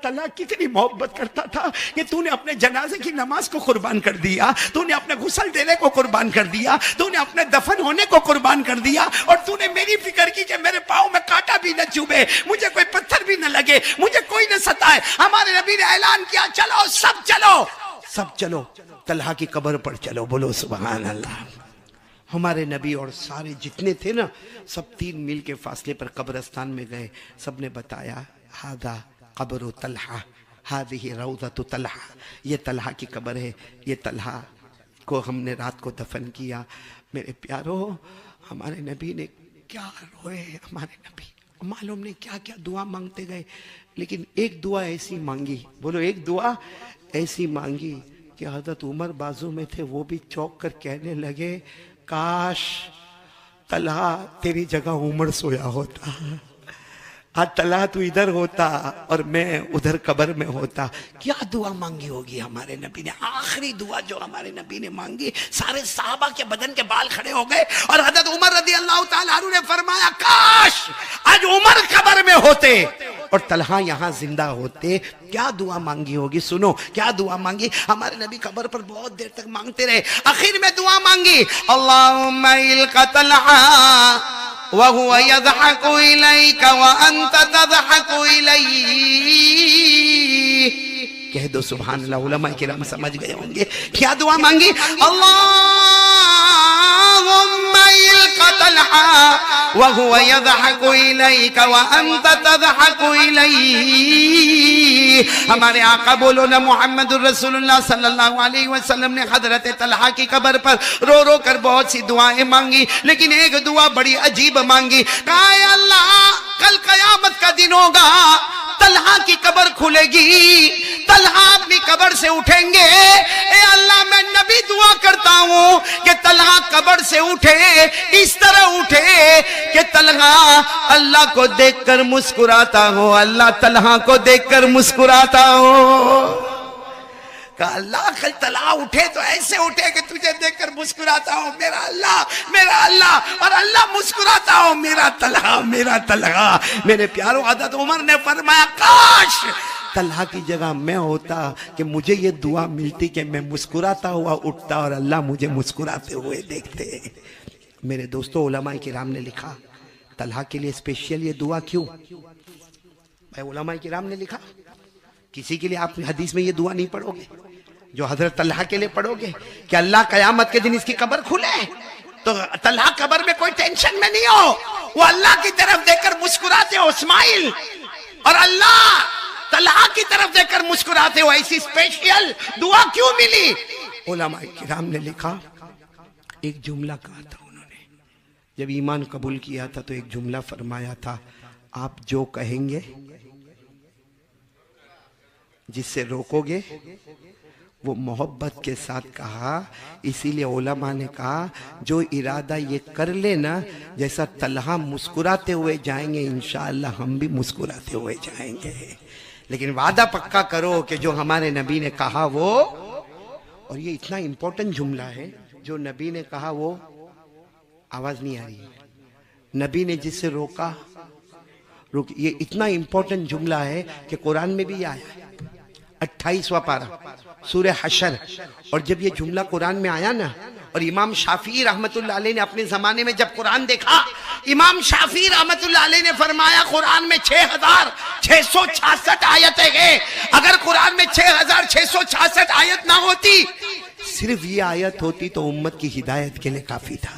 طلحہ کتنی محبت کرتا تھا کہ تو نے اپنے جنازے کی نماز کو قربان کر دیا، تو نے اپنے غسل دینے کو قربان کر دیا، تو نے اپنے دفن ہونے کو قربان کر دیا، اور تو نے میری فکر کی کہ میرے پاؤں میں کانٹا بھی نہ چوبے، مجھے کوئی پتھر بھی نہ لگے، مجھے کوئی نہ ستائے۔ ہمارے نبی نے اعلان کیا، چلو سب چلو طلحہ کی قبر پر چلو، بولو سبحان اللہ۔ ہمارے نبی اور سارے جتنے تھے نا، سب 3 میل کے فاصلے پر قبرستان میں گئے، سب نے بتایا، ہذا قبر طلحہ، ہذہ روضۃ طلحہ، یہ طلحہ کی قبر ہے، یہ طلحہ کو ہم نے رات کو دفن کیا۔ میرے پیارو، ہمارے نبی نے کیا روئے، ہمارے نبی معلوم نہیں کیا کیا دعا مانگتے گئے، لیکن ایک دعا ایسی مانگی، بولو ایک دعا ایسی مانگی کہ حضرت عمر بازو میں تھے، وہ بھی چوک کر کہنے لگے، کاش طلحہ تیری جگہ عمر سویا ہوتا، آج طلحہ تو ادھر ہوتا اور میں ادھر قبر میں ہوتا۔ کیا دعا مانگی ہوگی ہمارے نبی نے، آخری دعا جو ہمارے نبی نے مانگی، سارے صحابہ کے بدن کے بال کھڑے ہو گئے، اور حضرت عمر رضی اللہ تعالیٰ عنہ نے فرمایا، کاش آج عمر قبر میں ہوتے اور طلحہ یہاں زندہ ہوتے۔ کیا دعا مانگی ہوگی، سنو کیا دعا مانگی۔ ہمارے نبی قبر پر بہت دیر تک مانگتے رہے، آخر میں دعا مانگی، اللہم الق طلحہ وَهُوَ يَضْحَكُ إِلَيْكَ وَأَنْتَ تَضْحَكُ إِلَيْهِ۔ کہہ دو سبحان اللہ، علماء کرام سمجھ گئے ہوں گے کیا دعا مانگی۔ اللہم الق طلحہ وَهُوَ يَضْحَكُ إِلَيْكَ وَأَنْتَ تَضْحَكُ إِلَيْهِ۔ ہمارے آقا بولو نا محمد الرسول اللہ صلی اللہ علیہ وسلم نے حضرت طلحہ کی قبر پر رو رو کر بہت سی دعائیں مانگی، لیکن ایک دعا بڑی عجیب مانگی، کہا اے اللہ کل قیامت کا دن ہوگا، طلحہ کی قبر کھلے گی، طلحہ اپنی قبر سے اٹھیں گے، اے اللہ میں نبی دعا کرتا ہوں کہ طلحہ قبر سے اٹھے، اس طرح اٹھے کہ طلحہ اللہ کو دیکھ کر مسکراتا ہو، اللہ طلحہ کو دیکھ کر مسکراتا ہو۔ کہا اللہ کل طلحہ اٹھے تو ایسے اٹھے کہ تجھے دیکھ کر مسکراتا ہو، میرا اللہ، اور اللہ مسکراتا ہو، میرا طلحہ۔ میرے پیارو، حضرت عمر نے فرمایا، کاش طلحہ کی جگہ میں ہوتا کہ مجھے یہ دعا ملتی کہ میں مسکراتا ہوا اٹھتا اور اللہ مجھے مسکراتے ہوئے دیکھتے۔ میرے دوستو، علماء کرام نے لکھا طلحہ کے لیے اسپیشل یہ دعا کیوں؟ بھائی علماء کرام نے لکھا، کسی کے لیے آپ حدیث میں یہ دعا نہیں پڑھو گے جو حضرت طلحہ کے لیے پڑھو گے کہ اللہ قیامت کے دن اس کی قبر کھلے تو طلحہ قبر میں کوئی ٹینشن میں نہیں ہو، وہ اللہ کی طرف دیکھ کر مسکراتے ہو اسماعیل، اور اللہ طلحہ کی طرف دیکھ کر مسکراتے ہو، ایسی اسپیشل دعا کیوں ملی؟ علماء کرام نے لکھا، ایک جملہ کہا تھا انہوں نے، جب ایمان قبول کیا تھا تو ایک جملہ فرمایا تھا، آپ جو کہیں گے جس سے روکو گے وہ محبت کے ساتھ کہا، اسی لیے علماء نے کہا جو ارادہ یہ کر لینا، جیسا طلحہ مسکراتے ہوئے جائیں گے انشاءاللہ ہم بھی مسکراتے ہوئے جائیں گے، لیکن وعدہ پکا کرو کہ جو ہمارے نبی نے کہا وہ، اور یہ اتنا امپورٹنٹ جملہ ہے، جو نبی نے کہا وہ آواز نہیں آ رہی ہے. نبی نے جس سے روکا یہ اتنا امپورٹنٹ جملہ ہے کہ قرآن میں بھی آیا ہے. 28واں پارہ سورہ حشر. اور جب یہ جملہ قرآن میں آیا نا، اور امام شافعی رحمت اللہ علیہ نے اپنے زمانے میں جب قرآن دیکھا، امام شافعی رحمت اللہ علیہ نے فرمایا قرآن میں 6666 آیتیں ہیں. اگر قرآن میں 6666 آیت نہ ہوتی، صرف یہ آیت ہوتی تو امت کی ہدایت کے لیے کافی تھا.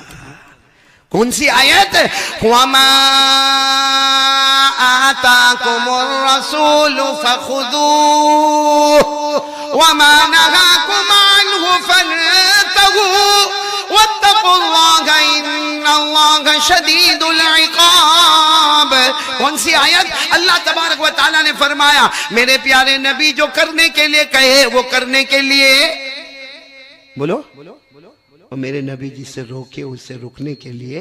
کون سی آیت؟ وَمَا آتَاكُمُ الرَّسُولُ فَخُذُوهُ وَمَا نَهَاكُمْ عَنْهُ فَانْتَهُوا وَاتَّقُوا اللَّهَ إِنَّ اللَّهَ شَدِيدُ الْعِقَابِ. کون سی آیت؟ اللہ تبارک و تعالیٰ نے فرمایا میرے پیارے نبی جو کرنے کے لیے کہے وہ کرنے کے لیے بولو، اور میرے نبی جس سے روکے اس سے رکنے کے لیے.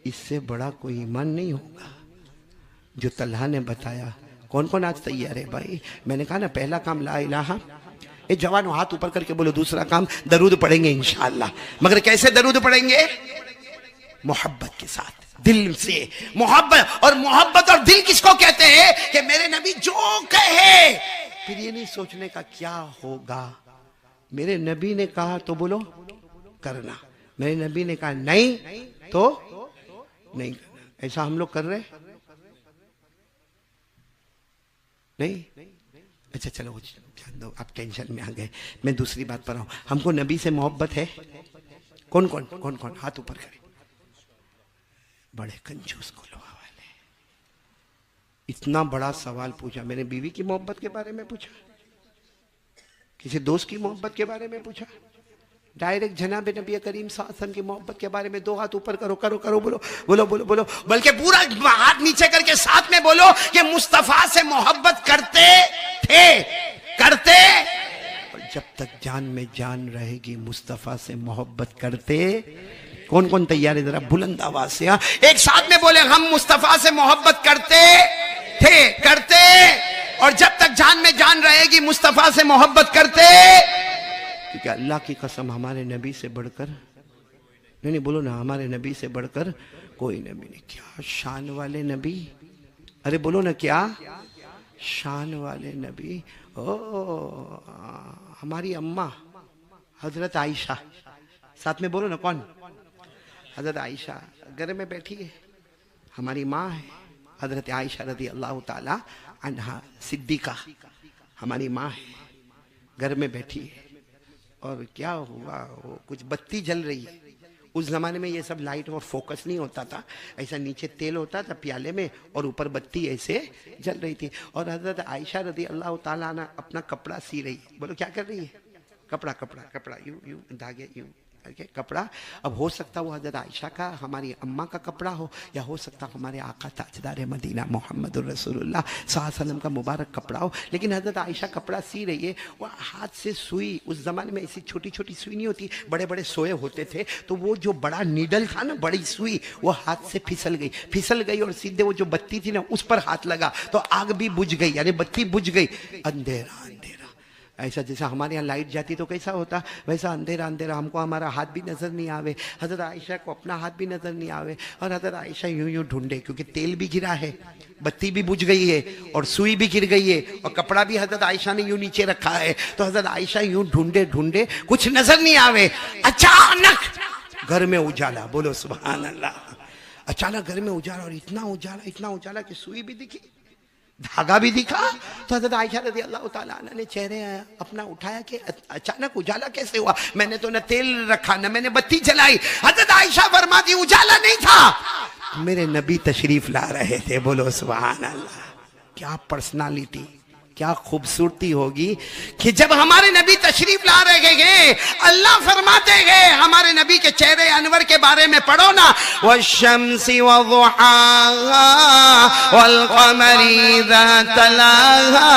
اس سے بڑا کوئی ایمان نہیں ہوگا. جو طلحہ نے بتایا. کون کون آج تیار ہے بھائی؟ میں نے کہا نا پہلا کام لا الہ. اے جوانو ہاتھ اوپر کر کے بولو. دوسرا کام درود پڑھیں گے انشاءاللہ. مگر کیسے درود پڑھیں گے؟ محبت کے ساتھ، دل سے محبت. اور محبت اور دل کس کو کہتے ہیں؟ کہ میرے نبی جو کہے، پھر یہ نہیں سوچنے کا کیا ہوگا. میرے نبی نے کہا تو بولو کرنا، میرے نبی نے کہا نہیں تو نہیں کرنا. ایسا ہم لوگ کر رہے نہیں؟ اچھا چلو آپ ٹینشن میں آ گئے. میں دوسری بات پر آؤں. ہم کو نبی سے محبت ہے؟ کون کون کون کون ہاتھ اوپر کرے. بڑے کنجوس کلوا والے. اتنا بڑا سوال پوچھا. میں نے بیوی کی محبت کے بارے میں پوچھا، کسی دوست کی محبت کے بارے میں پوچھا، ڈائریکٹ جناب نبی کریم صلی اللہ علیہ وسلم کی محبت کے بارے میں. دو ہاتھ اوپر کرو کرو کرو بولو بولو بولو بولو. بلکہ پورا ہاتھ نیچے کر کے ساتھ میں بولو کہ مصطفیٰ سے محبت کرتے تھے، کرتے. اور جب تک جان میں جان رہے گی مصطفیٰ سے محبت کرتے. کون کون تیار ہے؟ ذرا بلند آواز سے ایک ساتھ میں بولے ہم مصطفیٰ سے محبت کرتے تھے، کرتے. اور جب تک جان میں جان رہے گی مصطفیٰ سے محبت کرتے. کیونکہ اللہ کی قسم ہمارے نبی سے بڑھ کر نہیں بولو نا، ہمارے نبی سے بڑھ کر کوئی نبی نہیں. کیا شان والے نبی. ارے بولو نا کیا شان والے نبی. ہماری اماں حضرت عائشہ، ساتھ میں بولو نا کون؟ حضرت عائشہ گھر میں بیٹھی ہے. ہماری ماں ہے حضرت عائشہ رضی اللہ تعالی عنہا صدیقہ. ہماری ماں ہے، گھر میں بیٹھی ہے. اور کیا ہوا، وہ کچھ بتی جل رہی ہے. اس زمانے میں یہ سب لائٹ اور فوکس نہیں ہوتا تھا. ایسا نیچے تیل ہوتا تھا پیالے میں اور اوپر بتی ایسے جل رہی تھی. اور حضرت عائشہ رضی اللہ تعالیٰ عنہ اپنا کپڑا سی رہی ہے. بولو کیا کر رہی ہے؟ کپڑا کپڑا کپڑا یوں یوں دھاگے یوں کپڑا. اب ہو سکتا وہ حضرت عائشہ کا، ہماری اماں کا کپڑا ہو، یا ہو سکتا ہمارے آقا تاجدار مدینہ محمد الرسول اللہ صلی اللہ علیہ وسلم کا مبارک کپڑا ہو. لیکن حضرت عائشہ کپڑا سی رہی ہے. وہ ہاتھ سے سوئی، اس زمانے میں ایسی چھوٹی چھوٹی سوئی نہیں ہوتی، بڑے بڑے سوئے ہوتے تھے. تو وہ جو بڑا نیڈل تھا نا، بڑی سوئی، وہ ہاتھ سے پھسل گئی اور سیدھے وہ جو بتی تھی نا اس پر ہاتھ لگا تو آگ بھی بجھ گئی، یعنی بتی بجھ گئی. اندھیرا اندھیرا. ایسا جیسا ہمارے یہاں لائٹ جاتی تو کیسا ہوتا، ویسا اندھیرا اندھیرا. ہم کو ہمارا ہاتھ بھی نظر نہیں آوے، حضرت عائشہ کو اپنا ہاتھ بھی نظر نہیں آوے. اور حضرت عائشہ یوں یوں ڈھونڈے، کیونکہ تیل بھی گرا ہے، بتی بھی بجھ گئی ہے اور سوئی بھی گر گئی ہے اور کپڑا بھی حضرت عائشہ نے یوں نیچے رکھا ہے. تو حضرت عائشہ یوں ڈھونڈے ڈھونڈے کچھ نظر نہیں آوے. اچانک گھر میں اجالا. بولو سبحان اللہ. اچانک گھر میں اجالا، اور اتنا اجالا کہ سوئی بھی دکھی، دھاگا بھی دکھا. تو حضرت عائشہ رضی اللہ تعالیٰ عنہ نے چہرے اپنا اٹھایا کہ اچانک اجالا کیسے ہوا، میں نے تو نہ تیل رکھا نہ میں نے بتی جلائی. حضرت عائشہ فرماتی اجالا نہیں تھا، میرے نبی تشریف لا رہے تھے. بولو سبحان اللہ. کیا پرسنالٹی، کیا خوبصورتی ہوگی کہ جب ہمارے نبی تشریف لا رہے گے، اللہ فرماتے گئے ہمارے نبی کے چہرے انور کے بارے میں پڑھو نا، والشمس وضحاها والقمر اذا تلاها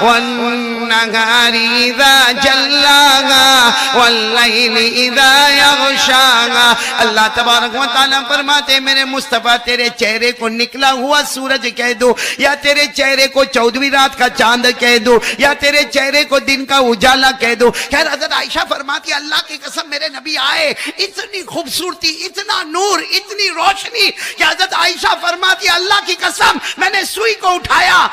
والنهار والنهار إذا جلاها والليل إذا يغشاها. اللہ تبارک و تعالیٰ فرماتے ہیں میرے مصطفیٰ تیرے چہرے کو نکلا ہوا سورج کہہ دو یا تیرے چہرے کو 14ویں رات کا چاند کہہ دو یا تیرے چہرے کو دن کا اجالا کہہ دو. خیر حضرت عائشہ فرماتی اللہ کی قسم میرے نبی آئے, اتنی خوبصورتی, اتنا نور, اتنی روشنی کہ حضرت عائشہ فرماتی اللہ کی قسم میں نے سوئی کو اٹھایا,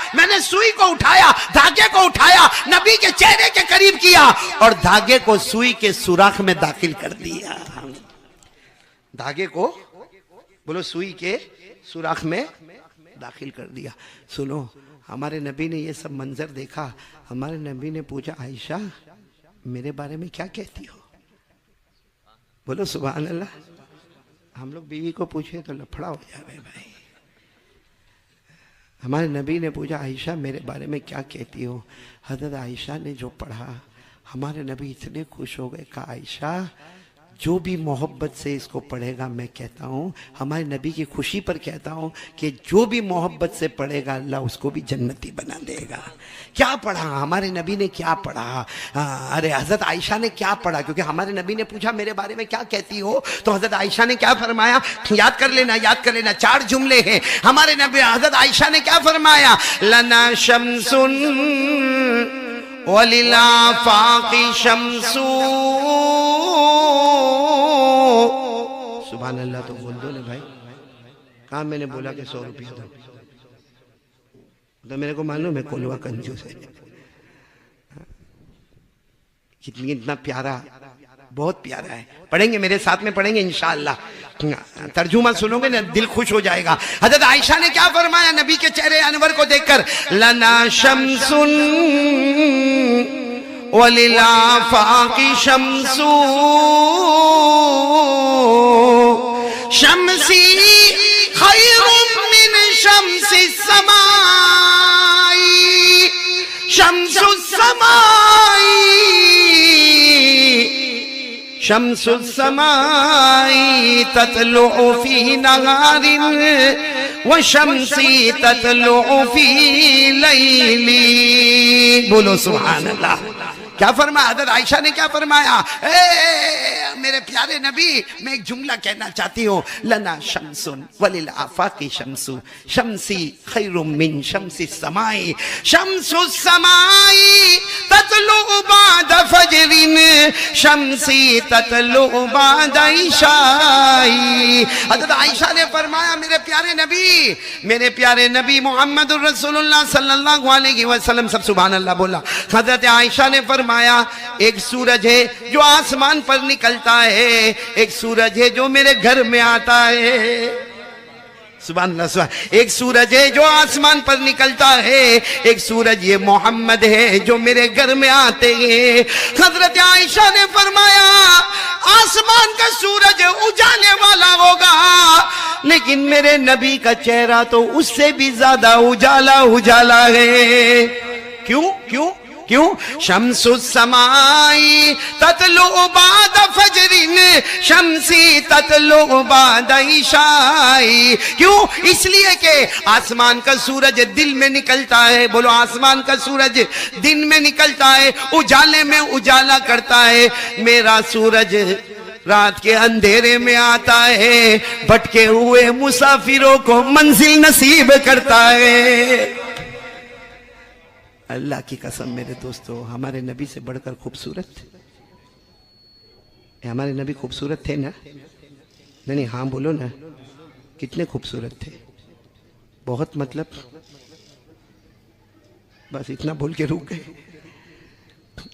دھاگے کو اٹھایا, نبی کے چہرے کے قریب کیا اور دھاگے کو سوئی کے سوراخ میں داخل کر دیا. دھاگے کو بولو سوئی کے سوراخ میں داخل کر دیا. سنو ہمارے نبی نے یہ سب منظر دیکھا, ہمارے نبی نے پوچھا عائشہ میرے بارے میں کیا کہتی ہو؟ بولو سبحان اللہ. ہم لوگ بیوی کو پوچھے تو لفڑا ہو جائے بھائی. ہمارے نبی نے پوچھا عائشہ میرے بارے میں کیا کہتی ہو؟ حضرت عائشہ نے جو پڑھا ہمارے نبی اتنے خوش ہو گئے, کہا عائشہ جو بھی محبت سے اس کو پڑھے گا, میں کہتا ہوں ہمارے نبی کی خوشی پر کہتا ہوں کہ جو بھی محبت سے پڑھے گا اللہ اس کو بھی جنتی بنا دے گا. کیا پڑھا ہمارے نبی نے, کیا پڑھا؟ ارے حضرت عائشہ نے کیا پڑھا؟ کیونکہ ہمارے نبی نے پوچھا میرے بارے میں کیا کہتی ہو, تو حضرت عائشہ نے کیا فرمایا؟ یاد کر لینا 4 جملے ہیں. ہمارے نبی حضرت عائشہ نے کیا فرمایا؟ لنا شمس وللآفاق شمس. سبحان اللہ تو بول دو نا بھائی. کہاں میں نے بولا کہ 100 روپیہ دو, تو میرے کو معلوم ہے کولوا کنجوس ہے. اتنا پیارا, بہت پیارا ہے. پڑھیں گے میرے ساتھ میں, پڑھیں گے انشاءاللہ. ترجمہ سنو گے نا دل خوش ہو جائے گا. حضرت عائشہ نے کیا فرمایا نبی کے چہرے انور کو دیکھ کر؟ لنا شمس وللآفاق شمس شمسی خیر من شمس السماء شمس السماء شمس السماء تطلع في نهار وشمسی تطلع فی لیلی. بولو سبحان اللہ. کیا فرمایا حضرت عائشہ نے؟ کیا فرمایا؟ میرے پیارے نبی میں ایک جملہ کہنا چاہتی ہوں. لنا شمس وللآفاق شمس شمسی خیر من شمس السماء شمس السماء تطلع بعد فجر شمسی تطلع بعد عشاء. حضرت عائشہ نے فرمایا میرے پیارے نبی محمد الرسول اللہ صلی اللہ علیہ وسلم, سب سبحان اللہ بولا. حضرت عائشہ نے فرمایا ایک سورج ہے جو آسمان پر نکلتا ہے, ایک سورج ہے جو میرے گھر میں آتا ہے. سبحان اللہ سبحان. ایک سورج ہے جو آسمان پر نکلتا ہے, ایک سورج یہ محمد ہے جو میرے گھر میں آتے ہیں. حضرت عائشہ نے فرمایا آسمان کا سورج اجالے والا ہوگا لیکن میرے نبی کا چہرہ تو اس سے بھی زیادہ اجالا ہے. کیوں شمس السماء تطلع بعد فجر شمسی تطلع بعد عشاء. کیوں؟ اس لیے کہ آسمان کا سورج دل میں نکلتا ہے. بولو آسمان کا سورج دن میں نکلتا ہے, اجالے میں اجالا کرتا ہے. میرا سورج رات کے اندھیرے میں آتا ہے, بھٹکے ہوئے مسافروں کو منزل نصیب کرتا ہے. اللہ کی قسم میرے دوستو ہمارے نبی سے بڑھ کر خوبصورت ہمارے نبی خوبصورت تھے نا؟ نہیں ہاں بولو نا, کتنے خوبصورت تھے. بہت مطلب بس اتنا بول کے رک گئے.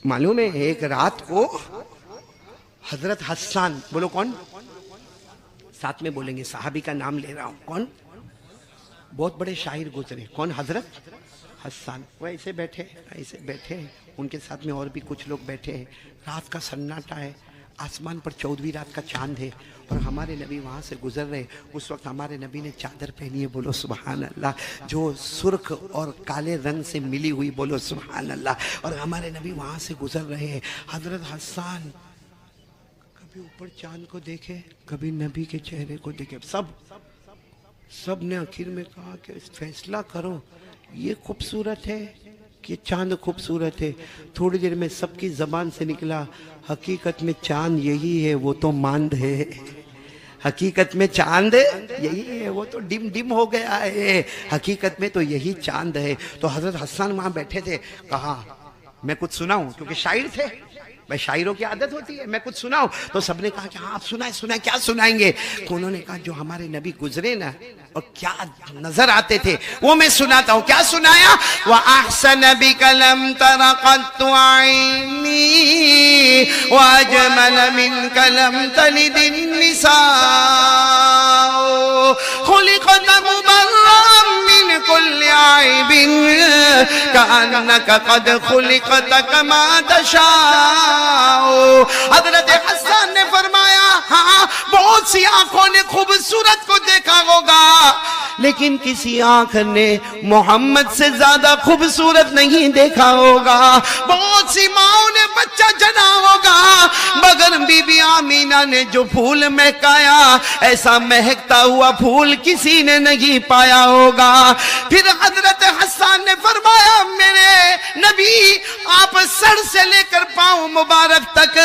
معلوم ہے ایک رات کو حضرت حسان, بولو کون, ساتھ میں بولیں گے, صحابی کا نام لے رہا ہوں, کون؟ بہت بڑے شاعر گزرے. کون؟ حضرت حسان. وہ ایسے بیٹھے ان کے ساتھ میں اور بھی کچھ لوگ بیٹھے ہیں. رات کا سناٹا ہے, آسمان پر 14ویں رات کا چاند ہے اور ہمارے نبی وہاں سے گزر رہے. اس وقت ہمارے نبی نے چادر پہنی ہے, بولو سبحان اللہ, جو سرخ اور کالے رنگ سے ملی ہوئی, بولو سبحان اللہ. اور ہمارے نبی وہاں سے گزر رہے ہیں. حضرت حسان کبھی اوپر چاند کو دیکھے, کبھی نبی کے چہرے کو دیکھے. سب نے آخر میں کہا کہ فیصلہ کرو, یہ خوبصورت ہے کہ چاند خوبصورت ہے. تھوڑی دیر میں سب کی زبان سے نکلا حقیقت میں چاند یہی ہے, وہ تو ماند ہے. حقیقت میں چاند یہی ہے, وہ تو ڈم ڈم ہو گیا ہے. حقیقت میں تو یہی چاند ہے. تو حضرت حسان وہاں بیٹھے تھے, کہا میں کچھ سناؤں, کیونکہ شاعر تھے, بھائی شاعروں کی عادت ہوتی ہے, میں کچھ سناؤں. تو سب نے کہا کہ ہاں آپ سنائیں, کیا سنائیں گے؟ تو انہوں نے کہا جو ہمارے نبی گزرے نا اور کیا نظر آتے تھے وہ میں سناتا ہوں. کیا سنایا؟ وَأَحْسَنَ بِكَ لَمْ تَرَ قَطُّ عَيْنِي وَأَجْمَلَ مِنْكَ لَمْ تَلِدِ النِّسَاءُ خُلِقْتَ مُبَرَّأً مِنْ كُلِّ عَيْبٍ كَأَنَّكَ قَدْ خُلِقْتَ كَمَا تَشَاءُ. حضرت حسان نے فرمایا ہاں بہت سی آنکھوں نے خوبصورت کو دیکھا ہوگا, لیکن کسی آنکھ نے محمد سے زیادہ خوبصورت نہیں دیکھا ہوگا. بہت سی ماؤں نے بچہ جنا ہوگا, مگر بی بی آمینہ نے جو پھول مہکایا ایسا مہکتا ہوا پھول کسی نے نہیں پایا ہوگا. پھر حضرت حسان نے فرمایا میرے نبی آپ سر سے لے کر پاؤں مبارک تک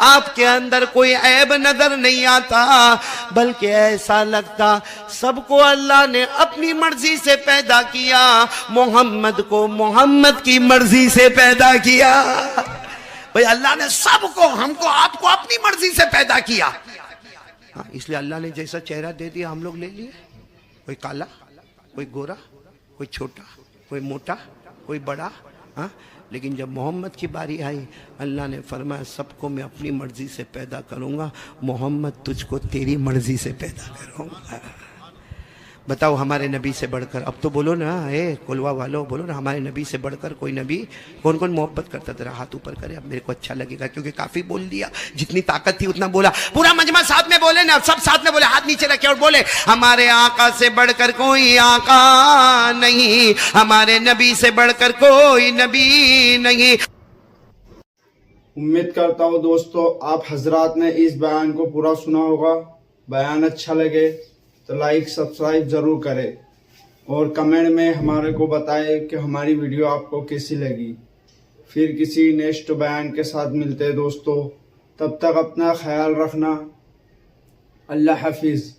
آپ کے اندر کوئی عیب نظر نہیں آتا, بلکہ ایسا لگتا سب کو اللہ نے اپنی مرضی سے پیدا کیا, محمد کو محمد کی مرضی سے پیدا کیا. بھئی اللہ نے سب کو, ہم کو, آپ کو اپنی مرضی سے پیدا کیا. اس لیے اللہ نے جیسا چہرہ دے دیا ہم لوگ لے لیے, کوئی کالا, کوئی گورا, کوئی چھوٹا, کوئی موٹا, کوئی بڑا. لیکن جب محمد کی باری آئی اللہ نے فرمایا سب کو میں اپنی مرضی سے پیدا کروں گا, محمد تجھ کو تیری مرضی سے پیدا کروں گا. بتاؤ ہمارے نبی سے بڑھ کر, اب تو بولو نا, کلوا والو بولو نا, ہمارے نبی سے بڑھ کر کوئی نبی, کون کون محبت کرتا تھا؟ ہاتھ اوپر کرے, اب میرے کو اچھا لگے گا کیونکہ کافی بول دیا, جتنی طاقت تھی اتنا بولا. پورا مجمع ساتھ میں بولے نا, سب ساتھ میں بولے, ہاتھ نیچے رکھے اور بولے ہمارے آقا سے بڑھ کر کوئی آقا نہیں, ہمارے نبی سے بڑھ کر کوئی نبی نہیں. امید کرتا ہوں دوستو آپ حضرات نے اس بیان کو پورا سنا ہوگا. بیان اچھا لگے تو لائک سبسکرائب ضرور کرے اور کمنٹ میں ہمارے کو بتائے کہ ہماری ویڈیو آپ کو کیسی لگی. پھر کسی نیکسٹ بیان کے ساتھ ملتے ہیں دوستو, تب تک اپنا خیال رکھنا. اللہ حافظ.